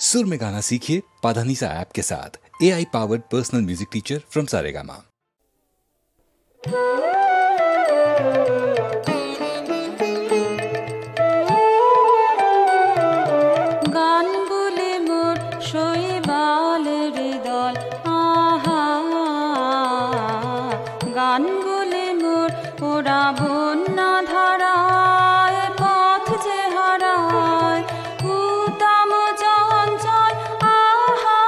सुर में गाना सीखिए पाधानीसा ऐप के साथ। AI powered personal music teacher from Saregama. গান বলে মোর শৈবালের দল, আহা গান বলে মোর ওরা বন্যা ধারায় পথ যে হারায় উদাম চঞ্চল, আহা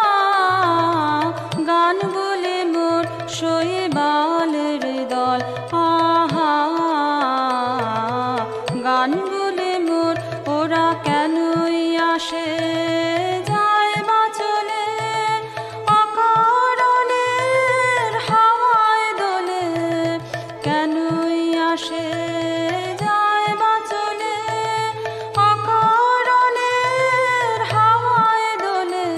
গান বলে মোর শৈবালের দল, আহা গান বলে মোর ওরা কেনই আসে যায় বা চলে অকারণের হাওয়ায় দোলে, কেনই আসে যায় বা চলে অকারণের হাওয়ায় দোলে,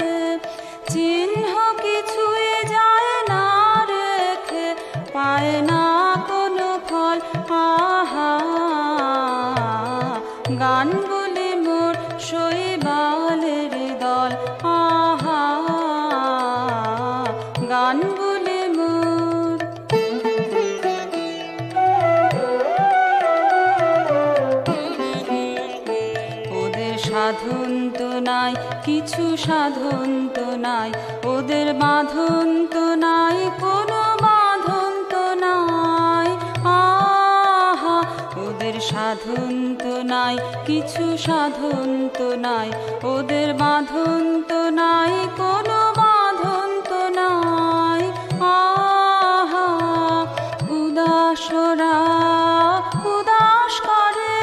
চিহ্ন কিছুই যায় না রেখে পায় না কোনো ফল, আহা গান বলে মোর শৈবালের দল, আহা গান বলে মোর। ওদের সাধন তো নাই, কিছু সাধন তো নাই, ওদের বাঁধন তো নাই, কোনো বাঁধন তো নাই, আহা ওদের সাধন তো নাই, কিছু সাধন তো নাই, ওদের বাঁধন তো নাই, কোনো বাঁধন তো নাই, আহা উদাসরা উদাস করে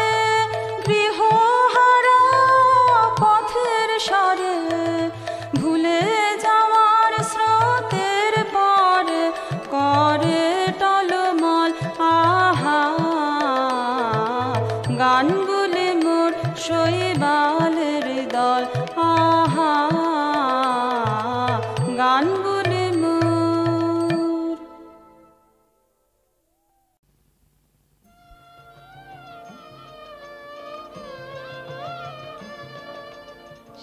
গৃহহারা পথের স্বরে, ভুলে যাওয়ার স্রোতের পরে করে টলমল, আহা গান বলে মোর শৈবালের দল, আহা গান বলে মোর।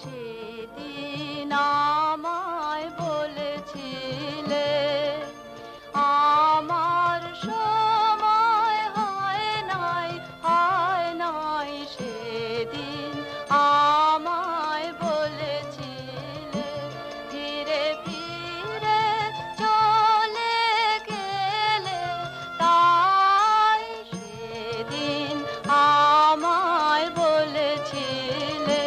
সেদিন আমায় বলেছিলে আমার সময় হয় নাই, হয় নাই, সেদিন আমায় বলেছিলে ফিরে ফিরে চলে গেলে, তাই সেদিন আমায় বলেছিলে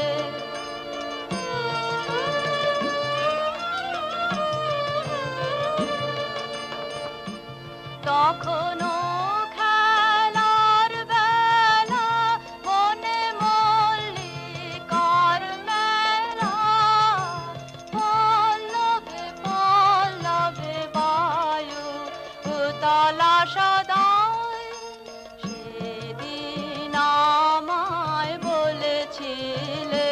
তখনও খেলার বেলা বনে মল্লিকার মেলা, পল্লবে পল্লবে বায়ু উতলা সদাই, সেদিন আমায় বলেছিলে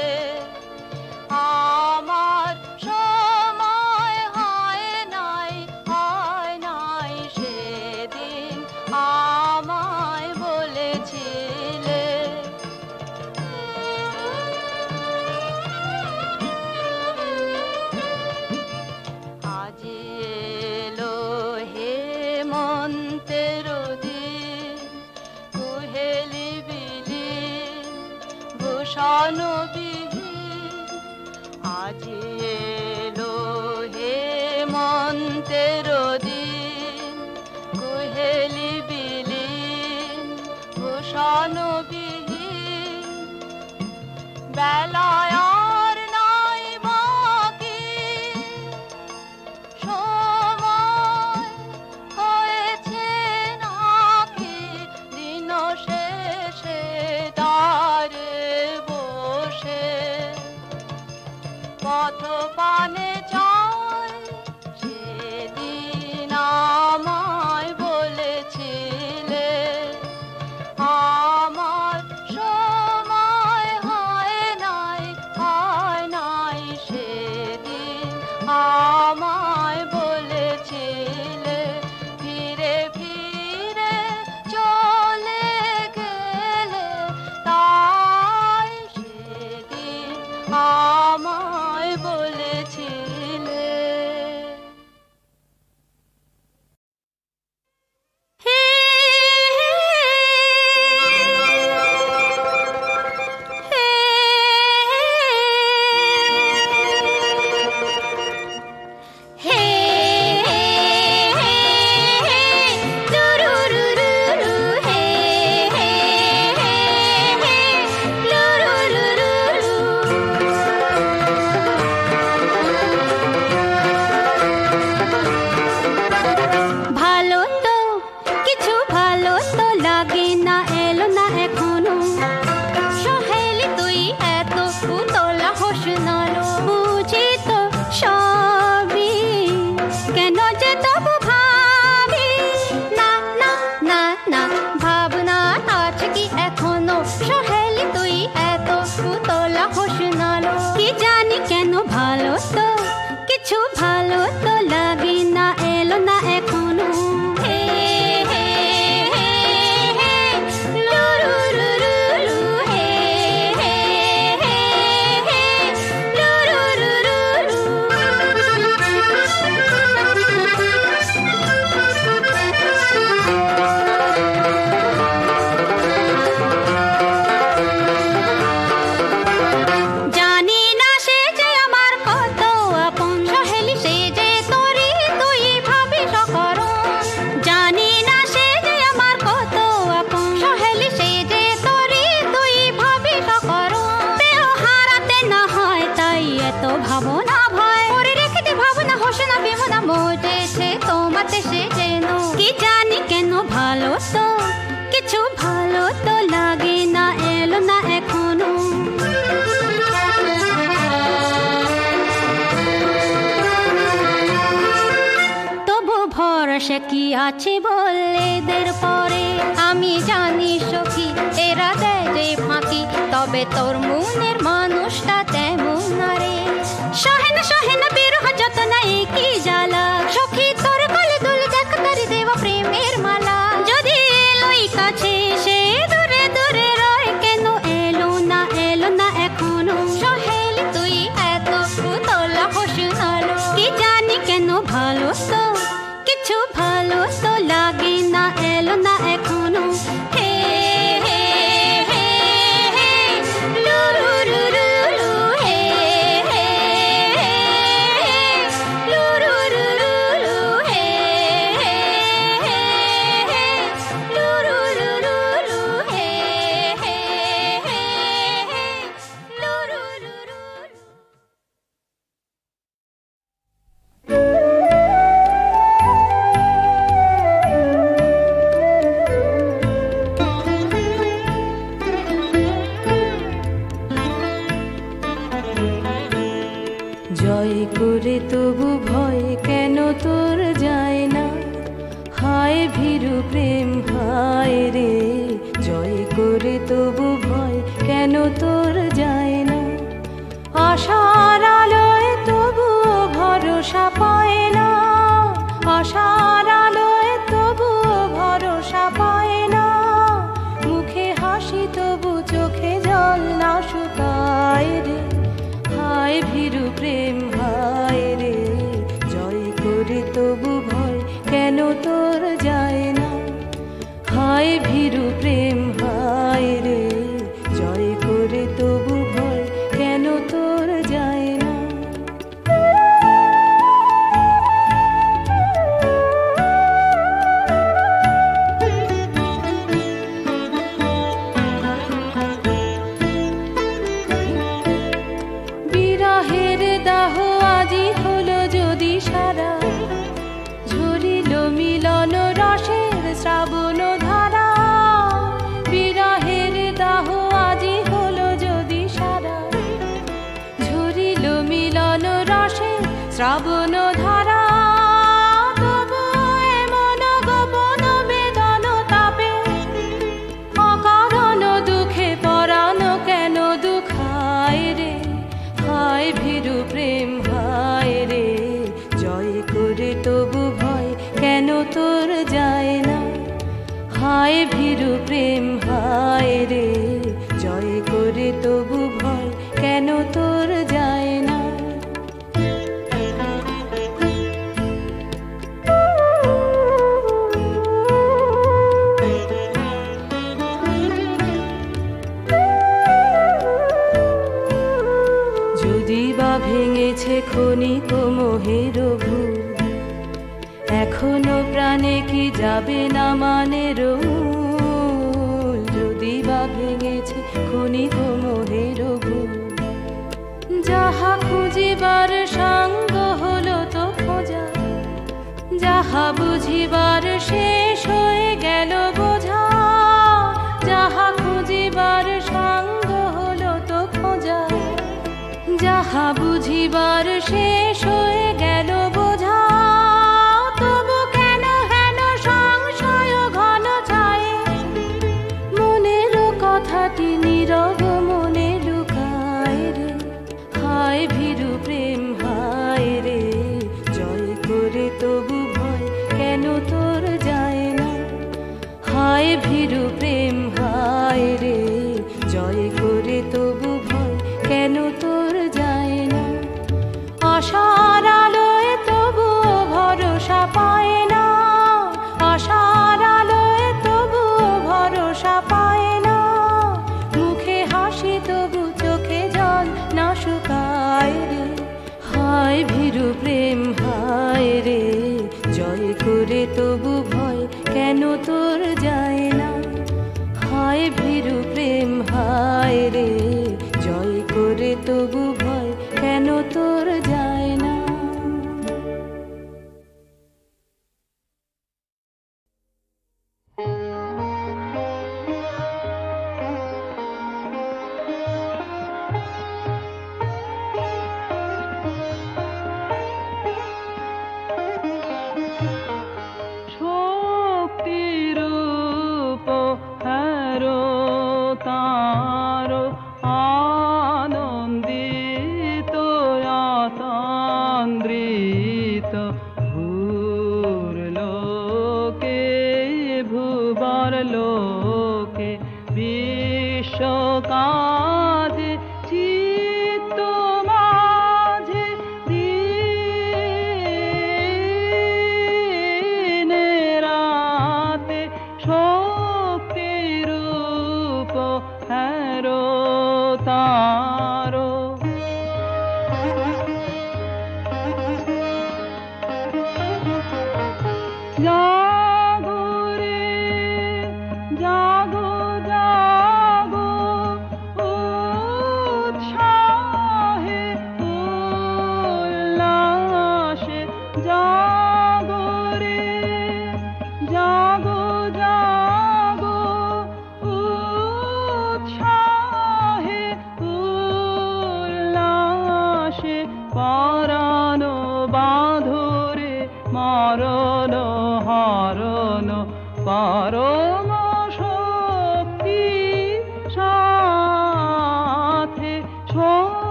আমার সময় হয় নাই, হয় নাই, সেদিন আমায় বলেছিলে আজি এলো হেমন্তের দিন, কুহেলি বিলীন ভূষণ বিহীন, আজি এলো হেমন্তের দিন, কুহেলি বিলীন ভূষণ বিহীন, বেলায় আর নাই বাকি সময় হয়েছে নাকি, দিন শেষে দ্বারে বসে পথ পানে চায়, সেদিন আমায় বলেছিলে আমার সময় হয় নাই, হয় নাই, সেদিন আমায় বলেছিলে ফিরে ফিরে চলে গেলে, তাই সেদিন আমায় কেন ভালো তো কিছু ভালো তো লাগে না এলো না এখনো হে হে হে হে লু লু লু লু লু হে হে হে হে লু লু লু লু লু জানি না সে যে আমার কত আপন সহেলি সে যে তোরই তুই ভাবিস করুন জানি না সে যে আমার কত আপন সহেলি সে যে তোরই তুই ভাবিস করুন দেহ হারাতে না হয় তাই এত ভাবনা ভয় করে রেখেছে ভাবনা হোসে না বিমনা মোটেছে তোমাতে সে যেন কি জানি কেন ভালো তো কিছু ভালো তো লাগে না এলো না এখনো তবু ভরসা কি আছে বললেদের পরে আমি জানি সখী এরা দেয় যে ফাঁকি তবে তোর মনের মানুষটা তেমন না রে সহে না বিরহ যত না কি জ্বালা সখী তোর কলে দুলে দেখ তারি দেওয়া প্রেমের মালা যদি এলোই কাছে সে দূরে দূরে রয় কেন এলো না এখনো সহেলি তুই এত তোলা হোসনালো কি জানি কেন ভালো তো কিছু ভালো তো লাগে না এলো না এখনো হে হে হে হে লু লু লু লু লু হে হে হে লু লু লু লু লু হে হে হে লু লু লু লু লু হে হে হে লু লু লু লু জয় করে তবু ভয় কেন তোর যায় না হায় ভীরু প্রেম হায় রে জয় করে তবু ভয় কেন তোর যায় না আশার আলোয় তবু ভরসা পায় না আশার আলোয় তবু ভরসা পায় না মুখে হাসি তবু চোখে জল না শুকায় রে হায় ভীরু প্রেম হায় রে জয় করে তবু ভয় কেন তোর যায় না হায় ভীরু প্রেম হায় রে জয় করে তবু ভয় কেন তোর যায় না বিরহের দাহ আজি হলো যদি সারা ঝরিল মিলন রসের শ্রাবণ ধারা বিরহের দাহ আজি হলো যদি সারা ঝরিল মিলন রসের শ্রাবণ ধারা তবু এমন গোপন বেদন তাপে অকারণ দুঃখে পরাণ কেন দুঃখায় রে হায় ভীরু প্রেম হায় রে জয় করে তবু ভয় কেন তোর যায় না হায় ভীরু প্রেম হায় রে জয় করে তবু ভয় কেন তোর যায় না যদি বা ভেঙেছে ক্ষণিক মোহের ভুল এখনো প্রাণে কি যাবে না মানের মূল যদি বা ভেঙেছে ক্ষণিক মোহের ভুল যাহা খুঁজিবার সাঙ্গ হলো তো খোঁজা যাহা বুঝিবার শেষ হয়ে গেল বোঝা যাহা খুঁজিবার সাঙ্গ হলো তো খোঁজা যাহা বুঝিবার শেষ হয়ে গেল বোঝা তবু কেন হেন সংশয় ঘন ছায়ে মনের কথাটি নীরব মনে লুকায় রে হায় ভীরু তোর যায় না।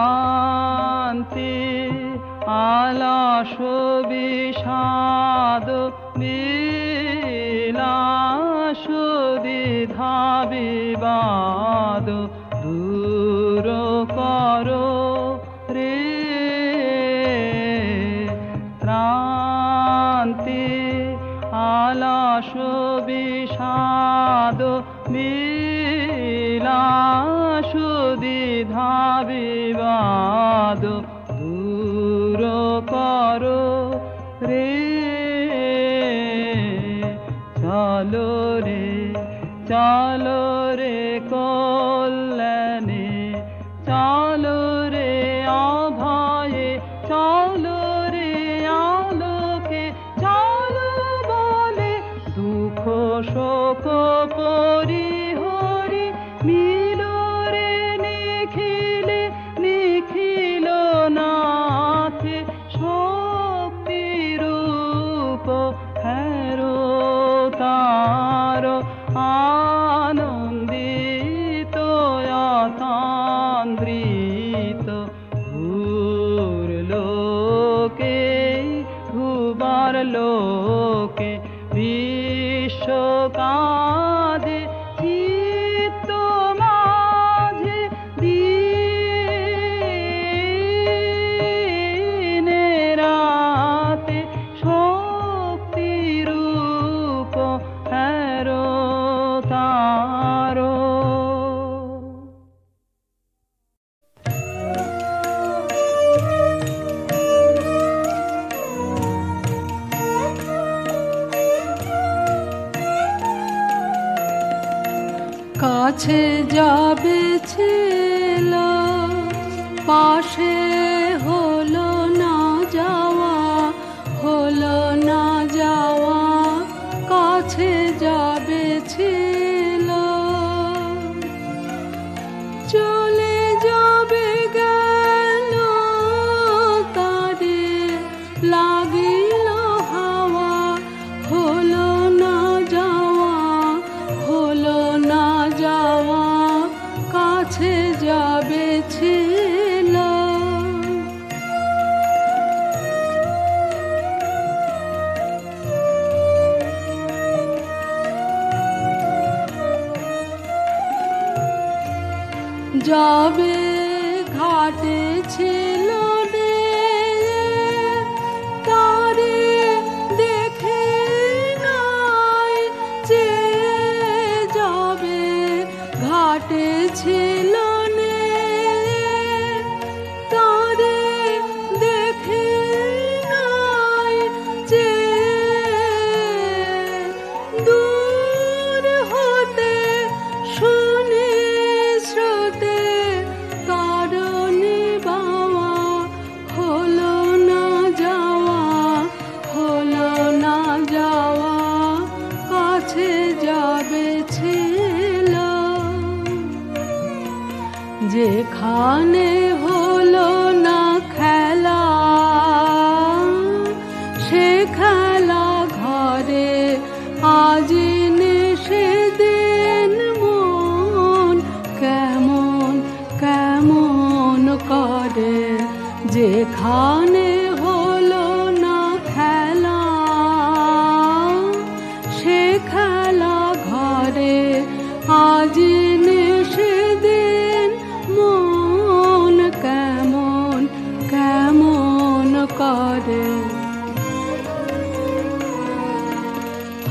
ক্রান্তি আলস বিষাদ বিলাস দ্বিধা বিবাদ দূর করো রে ক্রান্তি আলস বিষাদ বিলাস দ্বিধা বিবাদ দূর করো রে চলো রে চলো রে কল্যাণে চলো রে অভয়ে চলো রে আলোকে চলো বলে দুঃখ শোক পরিহরি মিলো রে নিখিলে নিখিল নাথে শক্তি রূপ হেরো তার আনন্দিত অতান্দ্রিত ঘুর লোকে ঘুবার লোকে বিশ্ব কাঁদে চিত্ত মাঝে দিনে রাতে শক্তি রূপ হেরো তারো কাছে যাবে ছিল পাশে হলো না যাওয়া হলো না যাওয়া কাছে যাবে ছিল চলে যাবে গেল তারে লাগিল হাওয়া হলো না যাওয়া হলো না যাওয়া কাছে যাবে ছিল যাবে ঘাটে ছিল রে তারে দেখে নাই যে যাবে ঘাটে ছিল নে তারে দেখে নাই যে দূর হতে শুনে স্রোতে কারণে বাওয়া হলো না যাওয়া হলো না যাওয়া কাছে যাবে ছিল যেখানে হলো না খেলা সে খেলা ঘরে আজ সেদিন মন কেমন কেমন করে যেখানে হলো না খেলা সে খেলা ঘরে আজ সেদিন মন কেমন কেমন করে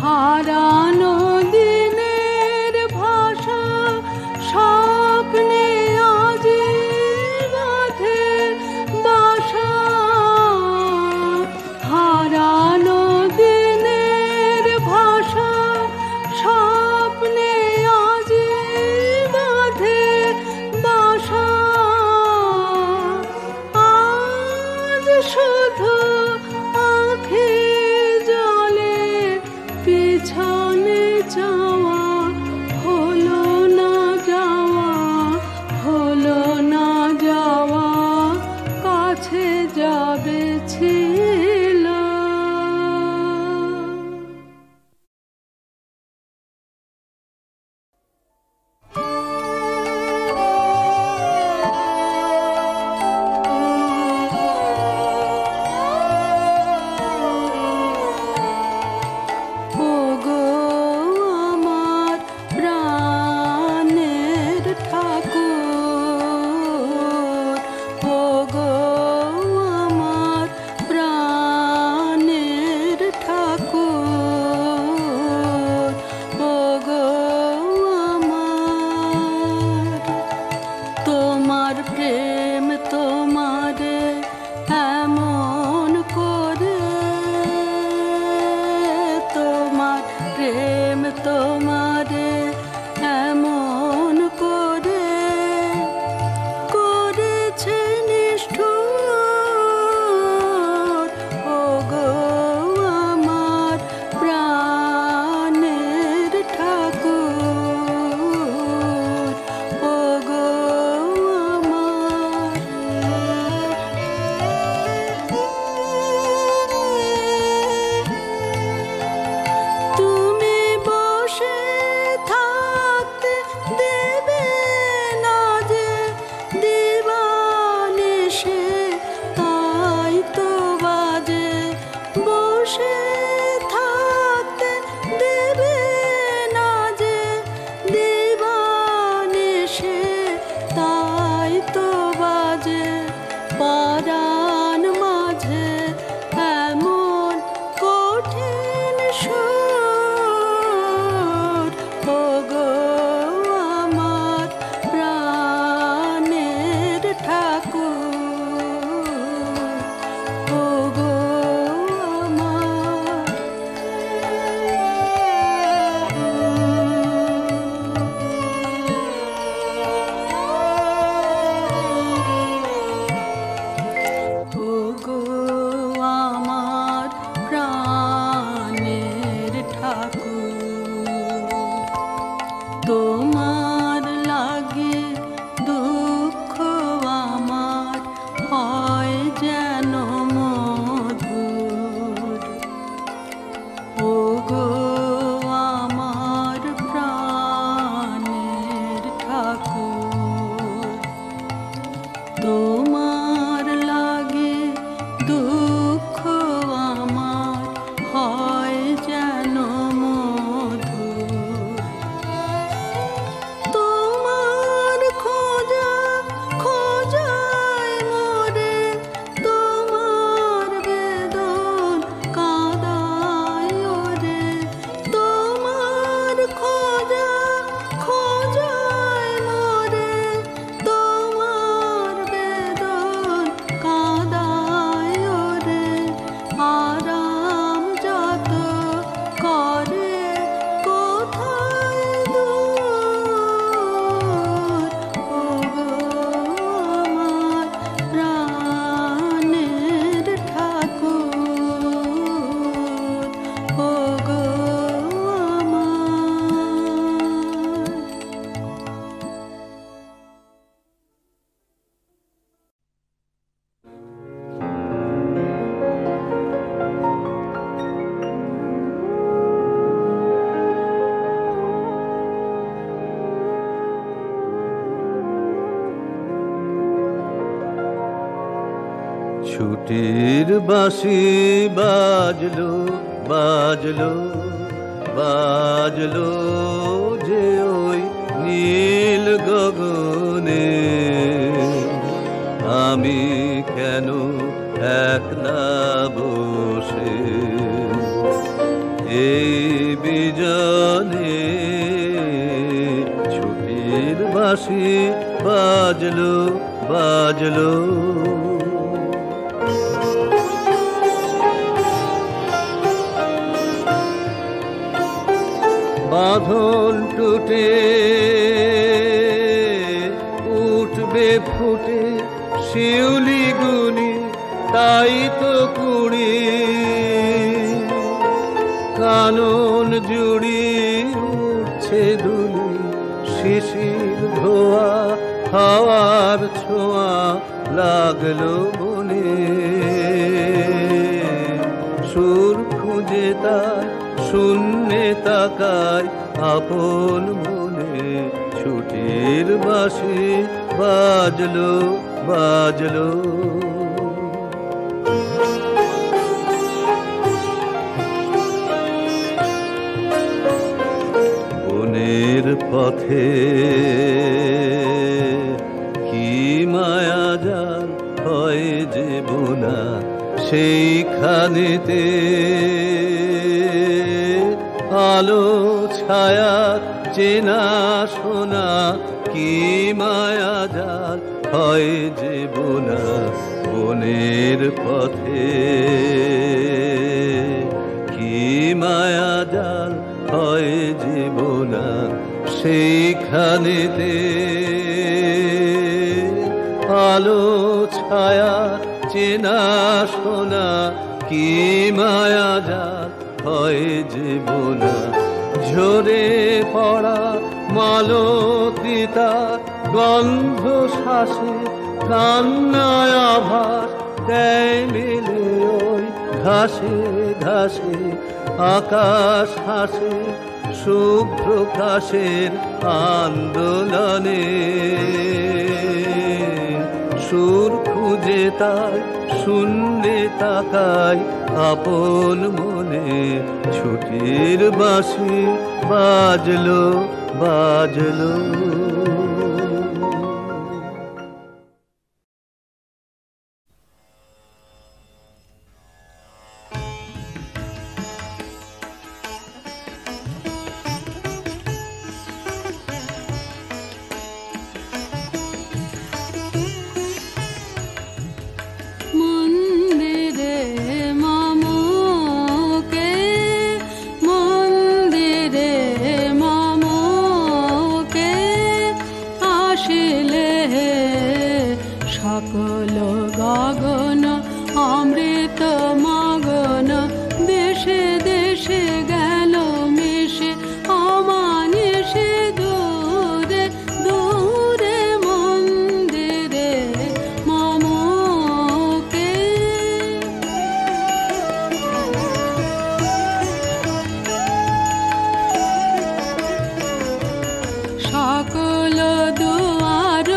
হারানো দিনের ভাষা স্বপ্নে আজ বাঁধে বাসা হারানো দিনের ভাষা স্বপ্নে আজ বাঁধে বাসা আজ শুধু আঁখে জলে পিছনে যাওয়া হলো না যাওয়া হলো না যাওয়া কাছে যাবে ছিল পরাণ মাঝে এমন কঠিন সুর, ওগো আমার প্রাণের ঠাকুর, ওগো আমার। ওগো আমার প্রাণের ঠাকুর, তোমার লাগে দুঃখ আমার হয় যেন মধুর, ওগো আমার প্রাণের ঠাকুর, তোমার লাগে দুঃখ আমার হয় যেন মধুর। তোমার খোঁজা খোঁজায় মোরে, তোমার বেদন কাঁদায় ওরে, তোমার খোঁজা খোঁজায় মোরে, তোমার বেদন কাঁদায় ওরে, আরাম যত করে কোথায় দূর, ওগো আমার প্রাণের ঠাকুর, ওগো আমার। ছুটির বাঁশি বাজলো বাজলো বাজলো যে ওই নীল গগনে, আমি কেন একলা বসে এই বিজনে। ছুটির বাঁশি বাজলো বাজলো, বাঁধন টুটে উঠবে ফুটে শিউলি গুনি, তাই তো কুড়ি কানন জুড়ি উঠছে দুলি, শিশির ধোয়া হাওয়ার ছোঁয়া লাগলো বনে। সুর খুঁজে তার শূন্যে তাকায় আপন মনে, ছুটির বাঁশি বাজলো বাজলো। বনের পথে কি মায়া জাল হয় যে বোনা, সেইখানেতে আলো ছায়া চেনা শোনা, কি মায়া জাল হয় যে বোনা। বনের পথে কি মায়া জাল হয় যে বোনা, সেইখানেতে আলো ছায়া চেনা শোনা, কি মায়া জাল হয় যে বোনা। ঝরে পড়া মালতিতা গন্ধ শ্বাসে কান্নায় আভাস দেয় মেলে ওই ঘাসে ঘাসে। আকাশ হাসে শুভ্রকাশের আন্দোলনে, সুর খুঁজে তাই শূন্যে তাকায় আপন মনে। ছুটির বাঁশি বাজলো বাজলো। গগন অমৃত মগন দেশে দেশে গেল মিশে অমানিসে দূরে দূরে মন্দিরে মমকে সকল দুয়ার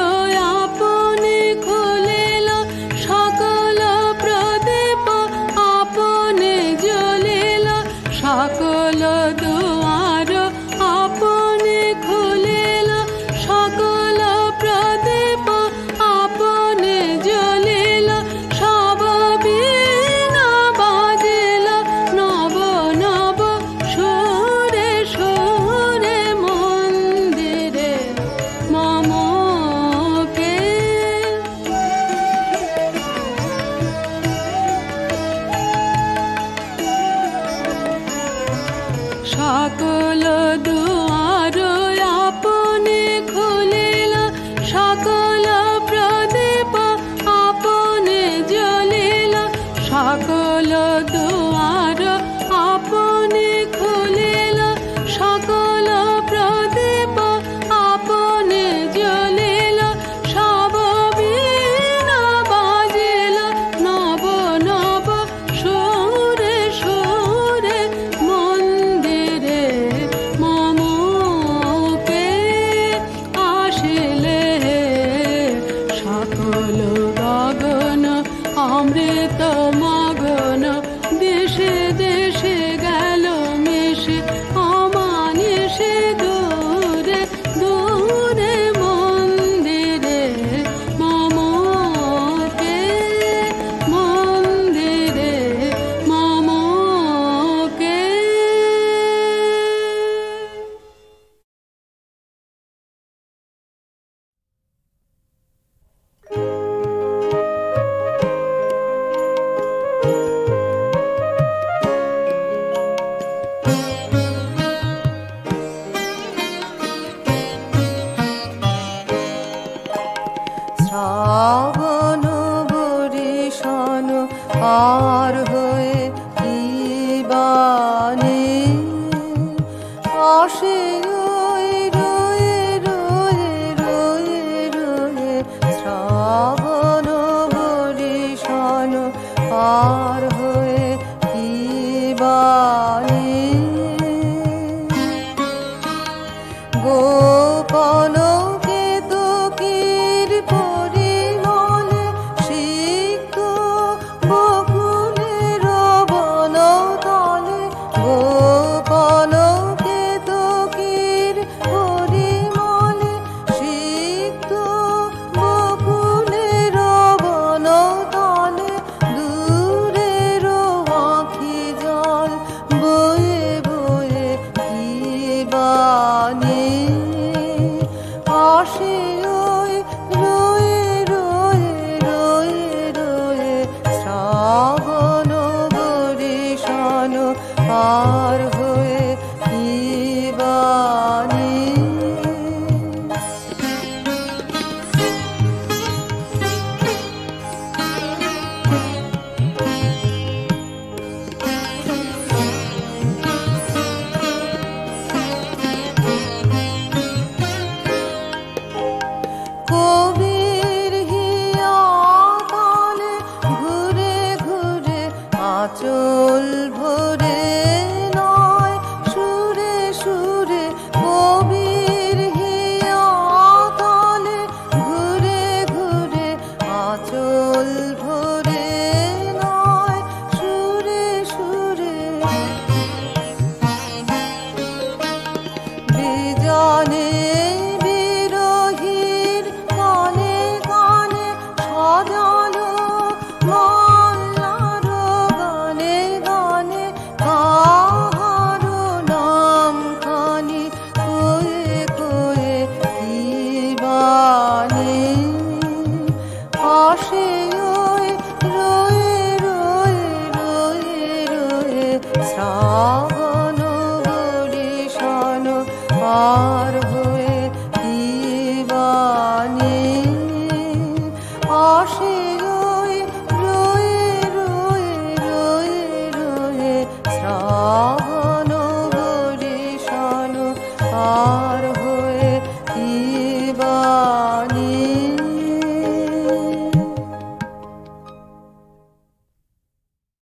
আপনি খুলিল সকল প্রদীপ আপনি জ্বলিল সকল দুয়ার আপনি খুলিল সকল প্রদীপ আপনি জ্বলিল সব বীণা বাজিল নব নব সুরে সুরে মন্দিরে মমকে সকল দুয়ার আপনি খুলিল সকল প্রদীপ আপনি জ্বলিল সকল দুয়ার আপনি খুলিল সকল প্রদীপ আপনি জ্বলিল সব বীণা বাজিল নব নব সুরে সুরে মন্দিরে মমকে আসিলে সকল গগন অমৃত মগন দেশে দেশে গেল মিশে অমানিসে দূরে দূরে মন্দিরে মমকে মন্দিরে মমকে শ্রাবণ বরিশন পার হয়ে কি বাণী আসে ওই রয়ে রয়ে রয়ে রয়ে শ্রাবণ বরিশন পার হয়ে কি বাণী গোপন কেতকীর পরিমলে সিক্ত বকুলের বনতলে গোপন কেতকীর পরিমলে সিক্ত বকুলের বনতলে দূরের আঁখি জল বয়ে বয়ে কি বাণী আসে ওই রয়ে রয়ে রয়ে রয়ে শ্রাবণ বরিশন পার হয়ে কি বাণী কবির হিয়া তালে ঘুরে ঘুরে আঁচল ভরে নয় সুরে সুরে কবির হিয়া তালে ঘুরে ঘুরে আঁচল ভরে নয় সুরে সুরে বিজনে বিরহীর কানে কানে সাজালো মাল্লার গানে গানে কাহার নাম খানি কয়ে কয়ে কি বাণী আসে ওই রয়ে রয়ে রয়ে রয়ে শ্রাবণ বরিশন পার